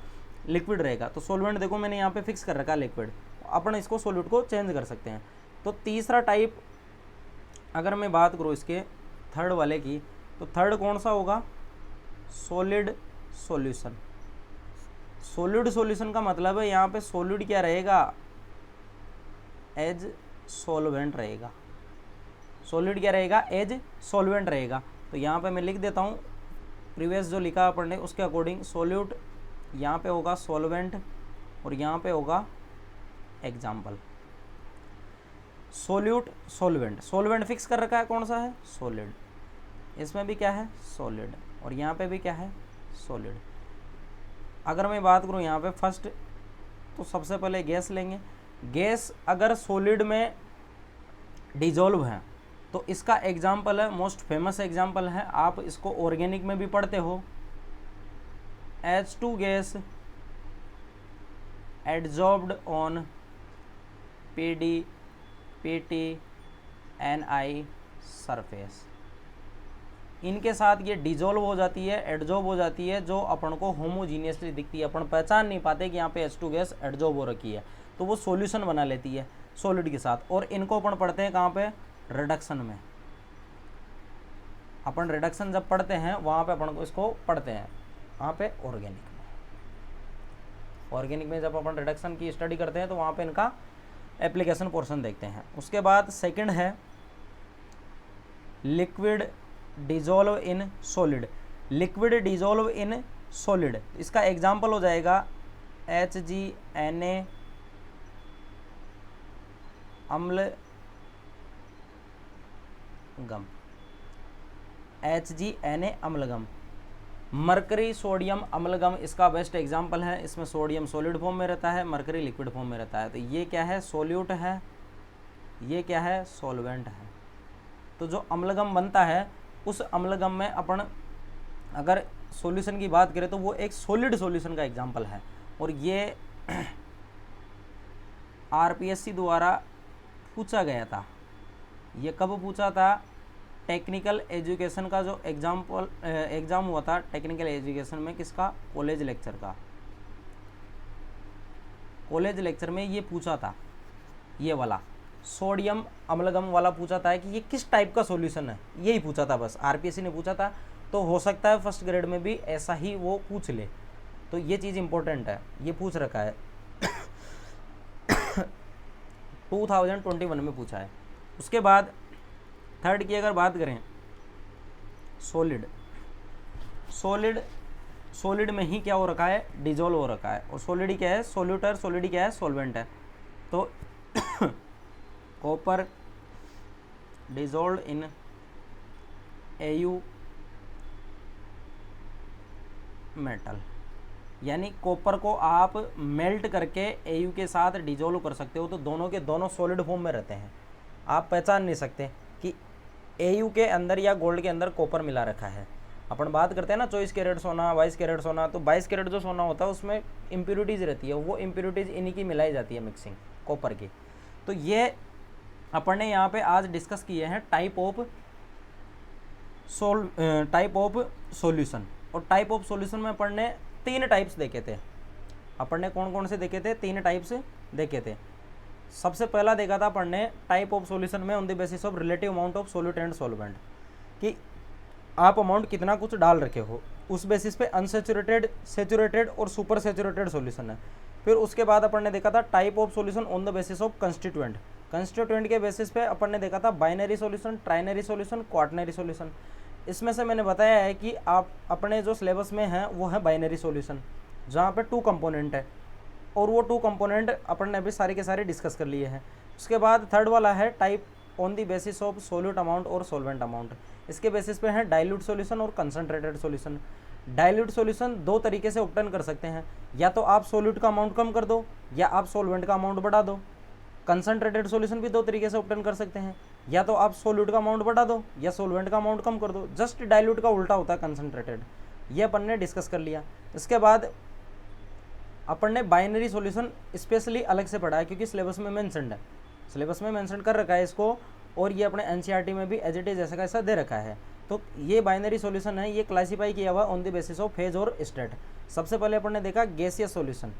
लिक्विड रहेगा। तो सॉल्वेंट देखो मैंने यहाँ पे फिक्स कर रखा है लिक्विड, अपन इसको सॉल्यूट को चेंज कर सकते हैं। तो तीसरा टाइप अगर मैं बात करूँ इसके थर्ड वाले की, तो थर्ड कौन सा होगा? Solid solution. सॉलिड सॉल्यूशन का मतलब है यहाँ पे सॉलिड क्या रहेगा? एज सॉल्वेंट रहेगा। सॉलिड क्या रहेगा? एज सॉल्वेंट रहेगा। तो यहाँ पे मैं लिख देता हूँ प्रीवियस जो लिखा अपन ने उसके अकॉर्डिंग, सॉल्यूट यहाँ पे होगा सॉल्वेंट और यहाँ पे होगा example. Solute solvent, solvent fix कर रखा है कौन सा है? सॉलिड। इसमें भी क्या है? सॉलिड। और यहाँ पे भी क्या है? सॉलिड। अगर मैं बात करूँ यहाँ पे फर्स्ट, तो सबसे पहले गैस लेंगे। गैस अगर सॉलिड में डिजोल्व है तो इसका एग्जाम्पल है, मोस्ट फेमस एग्जाम्पल है, आप इसको ऑर्गेनिक में भी पढ़ते हो, H2 gas adsorbed on PD PT Ni surface. इनके साथ ये डिजोल्व हो जाती है, एडजॉर्ब हो जाती है, जो अपन को होमोजीनियसली दिखती है। अपन पहचान नहीं पाते कि यहाँ पे H2 गैस एडजॉर्ब हो रखी है, तो वो सॉल्यूशन बना लेती है सॉलिड के साथ। और इनको अपन पढ़ते हैं कहाँ पे? रिडक्शन में। अपन रिडक्शन जब पढ़ते हैं वहाँ पे अपन को इसको पढ़ते हैं, वहाँ पे ऑर्गेनिक में। ऑर्गेनिक में जब अपन रिडक्शन की स्टडी करते हैं तो वहाँ पे इनका एप्लीकेशन पोर्शन देखते हैं। उसके बाद सेकंड है liquid dissolve in solid. Liquid dissolve in solid, इसका एग्जाम्पल हो जाएगा HgNa अम्लगम। HgNa अम्लगम। मरकरी सोडियम अम्लगम इसका बेस्ट एग्जाम्पल है। इसमें सोडियम सॉलिड फॉर्म में रहता है, मरकरी लिक्विड फॉर्म में रहता है। तो ये क्या है? सॉल्यूट है, ये क्या है? सॉल्वेंट है। तो जो अम्लगम बनता है उस अम्लगम में अपन अगर सॉल्यूशन की बात करें तो वो एक सॉलिड सॉल्यूशन का एग्जाम्पल है। और ये RPSC द्वारा पूछा गया था ये कब पूछा था? टेक्निकल एजुकेशन का जो एग्जाम हुआ था टेक्निकल एजुकेशन में, किसका? कॉलेज लेक्चर का। कॉलेज लेक्चर में ये पूछा था, ये वाला सोडियम अम्लगम वाला पूछा था कि ये किस टाइप का सॉल्यूशन है, यही पूछा था बस। आरपीएससी ने पूछा था, तो हो सकता है फर्स्ट ग्रेड में भी ऐसा ही वो पूछ ले, तो ये चीज़ इंपॉर्टेंट है, ये पूछ रखा है 2021 में पूछा है। उसके बाद थर्ड की अगर बात करें, सॉलिड में ही क्या हो रखा है? डिजोल्व हो रखा है। और सॉलिड ही क्या है? सॉल्यूटर। सॉलिड ही क्या है? सॉल्वेंट है। तो copper dissolve in AU metal, यानी कॉपर को आप मेल्ट करके AU के साथ डिजोल्व कर सकते हो, तो दोनों के दोनों सॉलिड फॉर्म में रहते हैं। आप पहचान नहीं सकते कि AU के अंदर या गोल्ड के अंदर कॉपर मिला रखा है। अपन बात करते हैं ना 24 कैरेट सोना, 22 कैरेट सोना, तो 22 कैरेट जो सोना होता है उसमें इम्प्योरिटीज़ रहती है, वो इम्प्योरिटीज़ इन्हीं की मिलाई जाती है, मिक्सिंग कॉपर की। तो ये अपन ने यहाँ पे आज डिस्कस किए हैं टाइप ऑफ सॉल्यूशन। और टाइप ऑफ सॉल्यूशन में अपन ने 3 टाइप्स देखे थे। अपन ने कौन कौन से देखे थे? 3 टाइप्स देखे थे। सबसे पहला देखा था अपन ने टाइप ऑफ सॉल्यूशन में on the basis of relative amount of solute and solvent, कि आप अमाउंट कितना कुछ डाल रखे हो, उस बेसिस पे अनसेचुरेटेड, सेचुरेटेड और सुपर सेचुरेटेड सॉल्यूशन है। फिर उसके बाद अपन ने देखा था type of solution on the basis of constituent. Constituent के बेसिस पे अपन ने देखा था binary solution, trinary solution, quaternary solution. इसमें से मैंने बताया है कि आप अपने जो सिलेबस में है वो है बाइनरी सॉल्यूशन, जहाँ पे 2 कंपोनेंट है, और वो 2 कंपोनेंट अपन ने अभी सारे के सारे डिस्कस कर लिए हैं। उसके बाद थर्ड वाला है type on the basis of solute amount और सॉल्वेंट अमाउंट। इसके बेसिस पे है डाइल्यूट सॉल्यूशन और कंसंट्रेटेड सॉल्यूशन। डाइल्यूट सॉल्यूशन 2 तरीके से ऑब्टेन कर सकते हैं, या तो आप सोल्यूट का अमाउंट कम कर दो या आप सॉल्वेंट का अमाउंट बढ़ा दो। कंसंट्रेटेड सॉल्यूशन भी 2 तरीके से ऑब्टेन कर सकते हैं, या तो आप सोल्यूट का अमाउंट बढ़ा दो या सॉल्वेंट का अमाउंट कम कर दो। जस्ट डाइल्यूट का उल्टा होता है कंसंट्रेटेड, ये अपन ने डिस्कस कर लिया। इसके बाद अपन ने बाइनरी सॉल्यूशन स्पेशली अलग से पढ़ा है, क्योंकि सिलेबस में मेंशन्ड है, सिलेबस में मेंशन कर रखा है इसको, और ये अपने एनसीईआरटी में भी एज इट इज ऐसा का ऐसा दे रखा है। तो ये बाइनरी सॉल्यूशन है, ये क्लासीफाई किया हुआ on the basis of phase और स्टेट। सबसे पहले अपन ने देखा गैसियस सॉल्यूशन।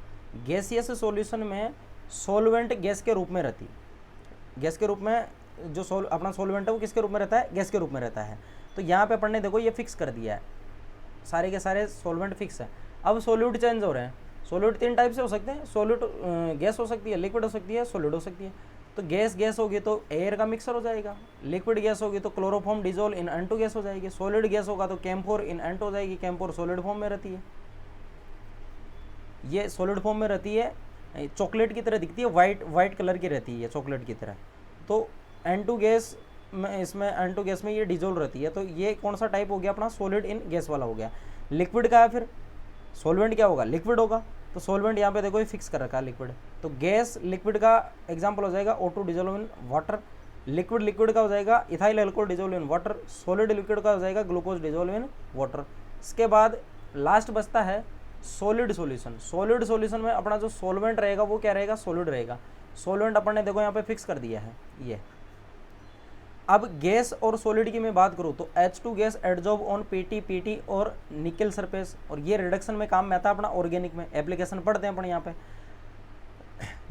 गैसियस सॉल्यूशन में सॉल्वेंट गैस के रूप में रहती है। गैस के रूप में जो अपना सॉल्वेंट है वो किसके रूप में रहता है? गैस के रूप में रहता है। तो यहाँ पे अपन ने देखो ये फिक्स कर दिया है, सारे के सारे सॉल्वेंट फिक्स है। अब सॉल्यूट चेंज हो रहे हैं। सॉल्यूट 3 टाइप से हो सकते हैं। सॉल्यूट गैस हो सकती है, लिक्विड हो सकती है, सॉलिड हो सकती है। तो गैस होगी तो एयर का मिक्सर हो जाएगा, लिक्विड गैस होगी तो chloroform dissolve in N2 gas हो जाएगी, सॉलिड गैस होगा तो कैम्फोर इन N2 हो जाएगी। कैम्फोर सॉलिड फॉर्म में रहती है, ये सॉलिड फॉर्म में रहती है, चॉकलेट की तरह दिखती है, वाइट कलर की रहती है चॉकलेट की तरह। तो N2 गैस में, इसमें N2 गैस में ये डिजोल्व रहती है। तो ये कौन सा टाइप हो गया अपना? सॉलिड इन गैस वाला हो गया। लिक्विड का है, फिर सॉल्वेंट क्या होगा? लिक्विड होगा। तो सॉल्वेंट यहाँ पे देखो ये फिक्स कर रखा है लिक्विड। तो गैस लिक्विड का एग्जांपल हो जाएगा O2 dissolve in water. Liquid का हो जाएगा ethyl alcohol dissolve in water. Solid liquid का हो जाएगा ग्लूकोज डिजोल्व इन वाटर। इसके बाद लास्ट बचता है सॉलिड सॉल्यूशन। सॉलिड सॉल्यूशन में अपना जो सॉल्वेंट रहेगा वो क्या रहेगा? सॉलिड रहेगा। सॉल्वेंट अपन ने देखो यहाँ पे फिक्स कर दिया है ये। अब गैस और सॉलिड की मैं बात करूँ तो H2 gas adsorb on PT और निकल सरफेस, और ये रिडक्शन में काम में आता है अपना ऑर्गेनिक में। एप्लीकेशन पढ़ते हैं अपन यहाँ पे।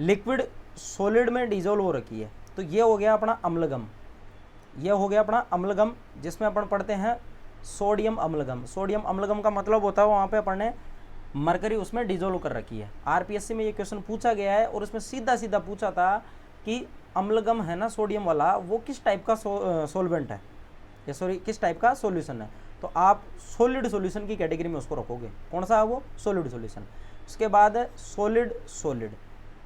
लिक्विड सॉलिड में डिजोल्व हो रखी है, तो ये हो गया अपना अम्लगम। ये हो गया अपना अम्लगम, जिसमें अपन पढ़ते हैं सोडियम अम्लगम। सोडियम अम्लगम का मतलब होता है वहाँ पे अपन ने मरकरी उसमें डिजोल्व कर रखी है। आरपीएससी में ये क्वेश्चन पूछा गया है, और उसमें सीधा सीधा पूछा था कि अम्लगम है ना सोडियम वाला, वो किस टाइप का सॉल्वेंट है, या सॉरी किस टाइप का सॉल्यूशन है। तो आप सॉलिड सॉल्यूशन की कैटेगरी में उसको रखोगे। कौन सा है वो? Solid solution. उसके बाद सॉलिड,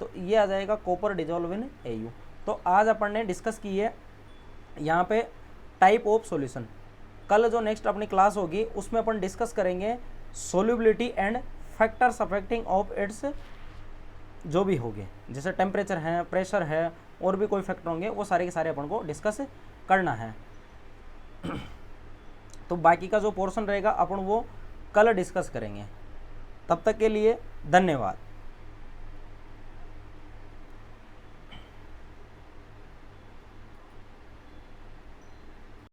तो ये आ जाएगा कॉपर डिजोल्व इन AU। तो आज अपन ने डिस्कस की है यहाँ पे टाइप ऑफ सॉल्यूशन। कल जो नेक्स्ट अपनी क्लास होगी उसमें अपन डिस्कस करेंगे solubility and factors affecting of its, जो भी होंगे, जैसे टेम्परेचर है, प्रेशर है, और भी कोई फैक्टर होंगे, वो सारे के सारे अपन को डिस्कस करना है। तो बाकी का जो पोर्शन रहेगा अपन वो कल डिस्कस करेंगे। तब तक के लिए धन्यवाद।